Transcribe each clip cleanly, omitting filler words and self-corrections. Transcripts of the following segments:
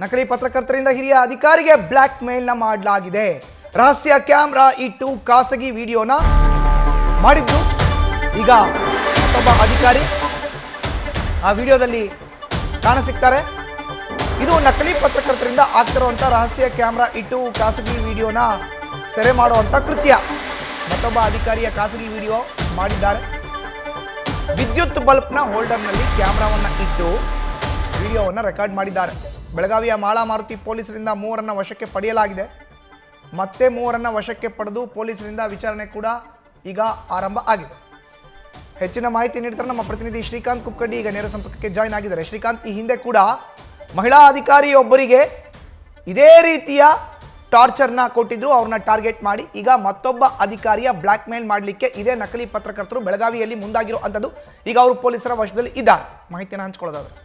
ನಕಲಿ ಪತ್ರಕರ್ತರಿಂದ ಹಿರಿಯ ಅಧಿಕಾರಿಗೆ ಬ್ಲ್ಯಾಕ್ ಮೇಲ್ನ ಮಾಡಲಾಗಿದೆ. ರಹಸ್ಯ ಕ್ಯಾಮೆರಾ ಇಟ್ಟು ಖಾಸಗಿ ವಿಡಿಯೋನ ಮಾಡಿದ್ದು ಈಗ ಮತ್ತೊಬ್ಬ ಅಧಿಕಾರಿ ಆ ವಿಡಿಯೋದಲ್ಲಿ ಕಾಣಸಿಗ್ತಾರೆ. ಇದು ನಕಲಿ ಪತ್ರಕರ್ತರಿಂದ ಆಗ್ತಿರುವಂಥ ರಹಸ್ಯ ಕ್ಯಾಮೆರಾ ಇಟ್ಟು ಖಾಸಗಿ ವಿಡಿಯೋನ ಸೆರೆ ಮಾಡುವಂಥ ಕೃತ್ಯ. ಮತ್ತೊಬ್ಬ ಅಧಿಕಾರಿಯ ಖಾಸಗಿ ವಿಡಿಯೋ ಮಾಡಿದ್ದಾರೆ. ವಿದ್ಯುತ್ ಬಲ್ಬ್ನ ಹೋಲ್ಡರ್ನಲ್ಲಿ ಕ್ಯಾಮ್ರಾವನ್ನು ಇಟ್ಟು ವಿಡಿಯೋವನ್ನು ರೆಕಾರ್ಡ್ ಮಾಡಿದ್ದಾರೆ. ಬೆಳಗಾವಿಯ ಮಾಳಾ ಮಾರುತಿ ಪೊಲೀಸರಿಂದ 3 ವಶಕ್ಕೆ ಪಡೆಯಲಾಗಿದೆ. ಮತ್ತೆ 3 ವಶಕ್ಕೆ ಪಡೆದು ಪೊಲೀಸರಿಂದ ವಿಚಾರಣೆ ಕೂಡ ಈಗ ಆರಂಭ ಆಗಿದೆ. ಹೆಚ್ಚಿನ ಮಾಹಿತಿ ನೀಡ್ತಾರೆ ನಮ್ಮ ಪ್ರತಿನಿಧಿ ಶ್ರೀಕಾಂತ್ ಕುಕ್ಕಡ್ಡಿ. ಈಗ ನೇರ ಸಂಪರ್ಕಕ್ಕೆ ಜಾಯ್ನ್ ಆಗಿದ್ದಾರೆ. ಶ್ರೀಕಾಂತ್, ಈ ಹಿಂದೆ ಕೂಡ ಮಹಿಳಾ ಅಧಿಕಾರಿಯೊಬ್ಬರಿಗೆ ಇದೇ ರೀತಿಯ ಟಾರ್ಚರ್ನ ಕೊಟ್ಟಿದ್ರು. ಅವ್ರನ್ನ ಟಾರ್ಗೆಟ್ ಮಾಡಿ ಈಗ ಮತ್ತೊಬ್ಬ ಅಧಿಕಾರಿಯ ಬ್ಲ್ಯಾಕ್ ಮೇಲ್ ಮಾಡಲಿಕ್ಕೆ ಇದೇ ನಕಲಿ ಪತ್ರಕರ್ತರು ಬೆಳಗಾವಿಯಲ್ಲಿ ಮುಂದಾಗಿರೋ ಅಂಥದ್ದು. ಈಗ ಅವರು ಪೊಲೀಸರ ವಶದಲ್ಲಿ ಇದ್ದಾರೆ. ಮಾಹಿತಿಯನ್ನು ಹಂಚ್ಕೊಳ್ಳೋದಾದ್ರೆ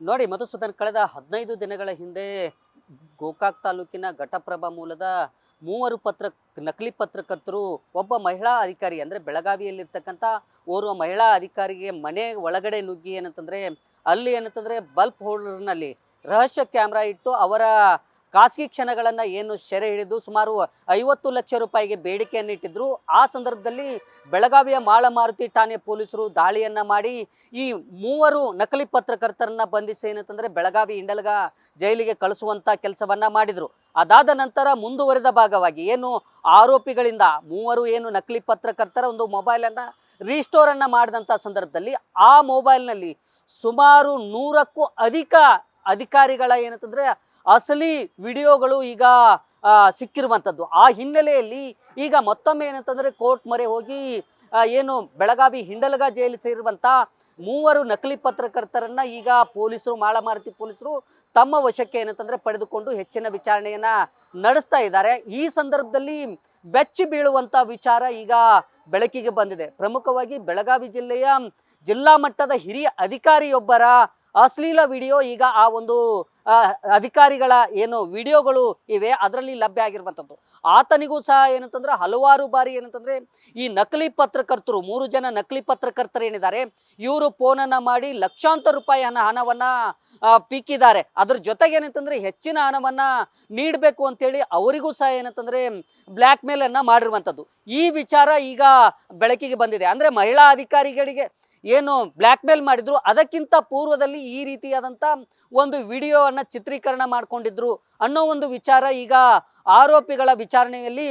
ನೋಡಿ ಮಧುಸೂದನ್, ಕಳೆದ 15 ದಿನಗಳ ಹಿಂದೆ ಗೋಕಾಕ್ ತಾಲೂಕಿನ ಘಟಪ್ರಭಾ ಮೂಲದ 3 ನಕಲಿ ಪತ್ರಕರ್ತರು ಒಬ್ಬ ಮಹಿಳಾ ಅಧಿಕಾರಿ ಅಂದರೆ ಬೆಳಗಾವಿಯಲ್ಲಿರ್ತಕ್ಕಂಥ ಓರ್ವ ಮಹಿಳಾ ಅಧಿಕಾರಿಗೆ ಮನೆ ಒಳಗಡೆ ನುಗ್ಗಿ ಏನಂತಂದರೆ ಅಲ್ಲಿ ಏನಂತಂದರೆ ಬಲ್ಬ್ ಹೋಲ್ಡರ್ನಲ್ಲಿ ರಹಸ್ಯ ಕ್ಯಾಮ್ರಾ ಇಟ್ಟು ಅವರ ಖಾಸಗಿ ಕ್ಷಣಗಳನ್ನು ಏನು ಸೆರೆ ಹಿಡಿದು ಸುಮಾರು 50 ಲಕ್ಷ ರೂಪಾಯಿಗೆ ಬೇಡಿಕೆಯನ್ನು ಇಟ್ಟಿದ್ರು. ಆ ಸಂದರ್ಭದಲ್ಲಿ ಬೆಳಗಾವಿಯ ಮಾಳಾ ಮಾರುತಿ ಠಾಣೆ ಪೊಲೀಸರು ದಾಳಿಯನ್ನು ಮಾಡಿ ಈ 3 ನಕಲಿ ಪತ್ರಕರ್ತರನ್ನು ಬಂಧಿಸಿ ಏನಂತಂದರೆ ಬೆಳಗಾವಿ ಇಂಡಲಗ ಜೈಲಿಗೆ ಕಳಿಸುವಂಥ ಕೆಲಸವನ್ನು ಮಾಡಿದರು. ಅದಾದ ನಂತರ ಮುಂದುವರೆದ ಭಾಗವಾಗಿ ಏನು ಆರೋಪಿಗಳಿಂದ 3 ಏನು ನಕಲಿ ಪತ್ರಕರ್ತರ ಒಂದು ಮೊಬೈಲನ್ನು ರೀಸ್ಟೋರನ್ನು ಮಾಡಿದಂಥ ಸಂದರ್ಭದಲ್ಲಿ ಆ ಮೊಬೈಲ್ನಲ್ಲಿ ಸುಮಾರು 100ಕ್ಕೂ ಅಧಿಕ ಅಧಿಕಾರಿಗಳ ಏನಂತಂದರೆ ಅಸಲಿ ವಿಡಿಯೋಗಳು ಈಗ ಸಿಕ್ಕಿರುವಂಥದ್ದು. ಆ ಹಿನ್ನೆಲೆಯಲ್ಲಿ ಈಗ ಮತ್ತೊಮ್ಮೆ ಏನಂತಂದರೆ ಕೋರ್ಟ್ ಮೊರೆ ಹೋಗಿ ಏನು ಬೆಳಗಾವಿ ಹಿಂಡಲಗ ಜೈಲು ಸೇರಿರುವಂಥ 3 ನಕಲಿ ಪತ್ರಕರ್ತರನ್ನು ಈಗ ಪೊಲೀಸರು ಮಾಳಾ ಮಾರುತಿ ಪೊಲೀಸರು ತಮ್ಮ ವಶಕ್ಕೆ ಏನಂತಂದರೆ ಪಡೆದುಕೊಂಡು ಹೆಚ್ಚಿನ ವಿಚಾರಣೆಯನ್ನು ನಡೆಸ್ತಾ ಇದ್ದಾರೆ. ಈ ಸಂದರ್ಭದಲ್ಲಿ ಬೆಚ್ಚಿ ಬೀಳುವಂಥ ವಿಚಾರ ಈಗ ಬೆಳಕಿಗೆ ಬಂದಿದೆ. ಪ್ರಮುಖವಾಗಿ ಬೆಳಗಾವಿ ಜಿಲ್ಲೆಯ ಜಿಲ್ಲಾ ಮಟ್ಟದ ಹಿರಿಯ ಅಧಿಕಾರಿಯೊಬ್ಬರ ಅಶ್ಲೀಲ ವಿಡಿಯೋ ಈಗ ಆ ಒಂದು ಅಧಿಕಾರಿಗಳ ಏನು ವಿಡಿಯೋಗಳು ಇವೆ ಅದರಲ್ಲಿ ಲಭ್ಯ ಆಗಿರುವಂಥದ್ದು. ಆತನಿಗೂ ಸಹ ಏನಂತಂದ್ರೆ ಹಲವಾರು ಬಾರಿ ಏನಂತಂದ್ರೆ ಈ ನಕಲಿ ಪತ್ರಕರ್ತರು 3 ಜನ ನಕಲಿ ಪತ್ರಕರ್ತರು ಏನಿದ್ದಾರೆ ಇವರು ಫೋನನ್ನು ಮಾಡಿ ಲಕ್ಷಾಂತರ ರೂಪಾಯಿ ಹಣವನ್ನು ಪೀಕಿದ್ದಾರೆ. ಅದ್ರ ಜೊತೆಗೆ ಏನಂತಂದ್ರೆ ಹೆಚ್ಚಿನ ಹಣವನ್ನು ನೀಡಬೇಕು ಅಂತೇಳಿ ಅವರಿಗೂ ಸಹ ಏನಂತಂದ್ರೆ ಬ್ಲ್ಯಾಕ್ ಮೇಲನ್ನು ಮಾಡಿರುವಂಥದ್ದು. ಈ ವಿಚಾರ ಈಗ ಬೆಳಕಿಗೆ ಬಂದಿದೆ. ಅಂದರೆ ಮಹಿಳಾ ಅಧಿಕಾರಿಗಳಿಗೆ ಏನು ಬ್ಲ್ಯಾಕ್ ಮೇಲ್ ಮಾಡಿದ್ರು ಅದಕ್ಕಿಂತ ಪೂರ್ವದಲ್ಲಿ ಈ ರೀತಿಯಾದಂಥ ಒಂದು ವಿಡಿಯೋವನ್ನು ಚಿತ್ರೀಕರಣ ಮಾಡಿಕೊಂಡಿದ್ರು ಅನ್ನೋ ಒಂದು ವಿಚಾರ ಈಗ ಆರೋಪಿಗಳ ವಿಚಾರಣೆಯಲ್ಲಿ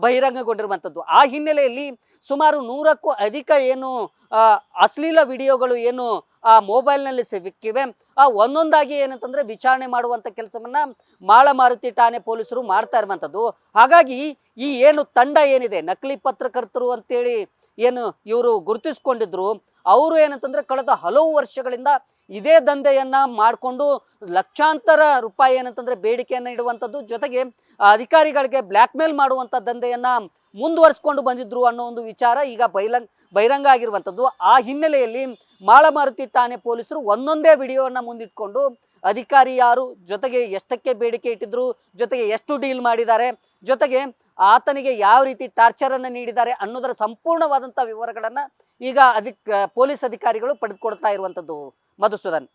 ಬಹಿರಂಗಗೊಂಡಿರುವಂಥದ್ದು. ಆ ಹಿನ್ನೆಲೆಯಲ್ಲಿ ಸುಮಾರು 100ಕ್ಕೂ ಅಧಿಕ ಏನು ಅಶ್ಲೀಲ ವಿಡಿಯೋಗಳು ಏನು ಆ ಮೊಬೈಲ್ನಲ್ಲಿ ಸಿಕ್ಕಿವೆ ಒಂದೊಂದಾಗಿ ಏನಂತಂದರೆ ವಿಚಾರಣೆ ಮಾಡುವಂಥ ಕೆಲಸವನ್ನು ಮಾಳಾ ಮಾರುತಿ ಠಾಣೆ ಪೊಲೀಸರು ಮಾಡ್ತಾ ಇರುವಂಥದ್ದು. ಹಾಗಾಗಿ ಈ ಏನು ತಂಡ ಏನಿದೆ ನಕಲಿ ಪತ್ರಕರ್ತರು ಅಂತೇಳಿ ಏನು ಇವರು ಗುರುತಿಸ್ಕೊಂಡಿದ್ರು ಅವರು ಏನಂತಂದರೆ ಕಳೆದ ಹಲವು ವರ್ಷಗಳಿಂದ ಇದೇ ದಂಧೆಯನ್ನು ಮಾಡಿಕೊಂಡು ಲಕ್ಷಾಂತರ ರೂಪಾಯಿ ಏನಂತಂದರೆ ಬೇಡಿಕೆಯನ್ನು ಇಡುವಂಥದ್ದು, ಜೊತೆಗೆ ಅಧಿಕಾರಿಗಳಿಗೆ ಬ್ಲ್ಯಾಕ್ ಮೇಲ್ ಮಾಡುವಂಥ ದಂಧೆಯನ್ನು ಮುಂದುವರಿಸ್ಕೊಂಡು ಬಂದಿದ್ರು ಅನ್ನೋ ಒಂದು ವಿಚಾರ ಈಗ ಬಹಿರಂಗ ಆಗಿರುವಂಥದ್ದು. ಆ ಹಿನ್ನೆಲೆಯಲ್ಲಿ ಮಾಳಾ ಮಾರುತಿ ಠಾಣೆ ಪೊಲೀಸರು ಒಂದೊಂದೇ ವಿಡಿಯೋವನ್ನು ಮುಂದಿಟ್ಕೊಂಡು ಅಧಿಕಾರಿ ಯಾರು, ಜೊತೆಗೆ ಎಷ್ಟಕ್ಕೆ ಬೇಡಿಕೆ ಇಟ್ಟಿದ್ರು, ಜೊತೆಗೆ ಎಷ್ಟು ಡೀಲ್ ಮಾಡಿದ್ದಾರೆ, ಜೊತೆಗೆ ಆತನಿಗೆ ಯಾವ ರೀತಿ ಟಾರ್ಚರನ್ನು ನೀಡಿದ್ದಾರೆ ಅನ್ನೋದರ ಸಂಪೂರ್ಣವಾದಂಥ ವಿವರಗಳನ್ನು ಈಗ ಪೊಲೀಸ್ ಅಧಿಕಾರಿಗಳು ಪಡೆದುಕೊಡ್ತಾ ಇರುವಂಥದ್ದು. ಮಧುಸೂದನ್.